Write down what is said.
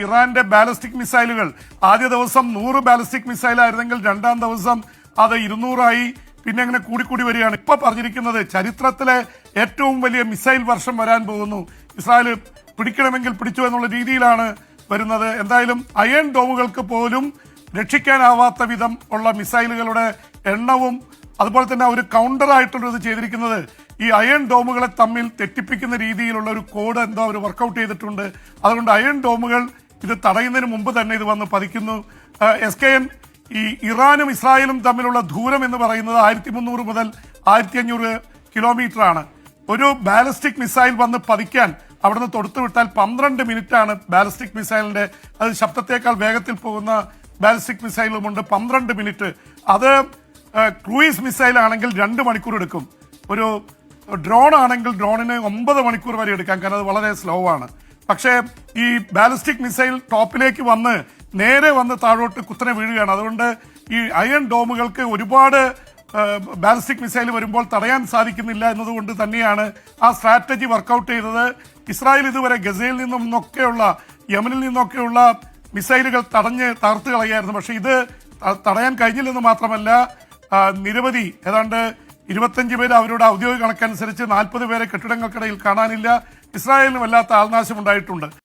ഇറാന്റെ ബാലിസ്റ്റിക് മിസൈലുകൾ ആദ്യ ദിവസം 100 ബാലിസ്റ്റിക് മിസൈൽ ആയിരുന്നെങ്കിൽ രണ്ടാം ദിവസം അത് 200 പിന്നെ അങ്ങനെ കൂടിക്കൂടി വരികയാണ്. ഇപ്പൊ പറഞ്ഞിരിക്കുന്നത് ചരിത്രത്തിലെ ഏറ്റവും വലിയ മിസൈൽ വർഷം വരാൻ പോകുന്നു, ഇസ്രായേൽ പിടിക്കണമെങ്കിൽ പിടിച്ചു എന്നുള്ള രീതിയിലാണ് വരുന്നത്. എന്തായാലും അയൺ ഡോമുകൾക്ക് പോലും രക്ഷിക്കാനാവാത്ത വിധം ഉള്ള മിസൈലുകളുടെ എണ്ണവും അതുപോലെ തന്നെ ഒരു കൗണ്ടറായിട്ടുള്ളത് ചെയ്തിരിക്കുന്നത് ഈ അയൺ ഡോമുകളെ തമ്മിൽ തെറ്റിപ്പിക്കുന്ന രീതിയിലുള്ള ഒരു കോഡ് എന്തോ അവർ വർക്കൗട്ട് ചെയ്തിട്ടുണ്ട്. അതുകൊണ്ട് അയൺ ഡോമുകൾ ഇത് തടയുന്നതിന് മുമ്പ് തന്നെ ഇത് വന്ന് പതിക്കുന്നു. SKN ഈ ഇറാനും ഇസ്രായേലും തമ്മിലുള്ള ദൂരം എന്ന് പറയുന്നത് 1300 മുതൽ 1500 കിലോമീറ്റർ ആണ്. ഒരു ബാലിസ്റ്റിക് മിസൈൽ വന്ന് പതിക്കാൻ അവിടുന്ന് തൊടുത്തുവിട്ടാൽ 12 മിനിറ്റാണ് ബാലിസ്റ്റിക് മിസൈലിന്റെ. അത് ശബ്ദത്തേക്കാൾ വേഗത്തിൽ പോകുന്ന ബാലിസ്റ്റിക് മിസൈലുമുണ്ട്. 12 മിനിറ്റ്. അത് ക്രൂയിസ് മിസൈൽ ആണെങ്കിൽ 2 മണിക്കൂർ എടുക്കും. ഒരു ഡ്രോൺ ആണെങ്കിൽ ഡ്രോണിന് 9 മണിക്കൂർ വരെ എടുക്കാം, കാരണം അത് വളരെ സ്ലോ ആണ്. പക്ഷേ ഈ ബാലിസ്റ്റിക് മിസൈൽ ടോപ്പിലേക്ക് വന്ന് നേരെ വന്ന് താഴോട്ട് കുത്തനെ വീഴുകയാണ്. അതുകൊണ്ട് ഈ അയൺ ഡോമുകൾക്ക് ഒരുപാട് ബാലിസ്റ്റിക് മിസൈൽ വരുമ്പോൾ തടയാൻ സാധിക്കുന്നില്ല എന്നതുകൊണ്ട് തന്നെയാണ് ആ സ്ട്രാറ്റജി വർക്കൗട്ട് ചെയ്തത്. ഇസ്രായേൽ ഇതുവരെ ഗസയിൽ നിന്നൊക്കെയുള്ള യമനിൽ നിന്നൊക്കെയുള്ള മിസൈലുകൾ തകർത്ത് കളയായിരുന്നു. പക്ഷെ ഇത് തടയാൻ കഴിഞ്ഞില്ലെന്ന് മാത്രമല്ല, നിരവധി ഏതാണ്ട് 25 പേര് അവരുടെ ഔദ്യോഗിക കണക്കനുസരിച്ച് 40 പേരെ കെട്ടിടങ്ങൾക്കിടയിൽ കാണാനില്ല. ഇസ്രായേലിന് വല്ലാത്ത ആൾനാശം ഉണ്ടായിട്ടുണ്ട്.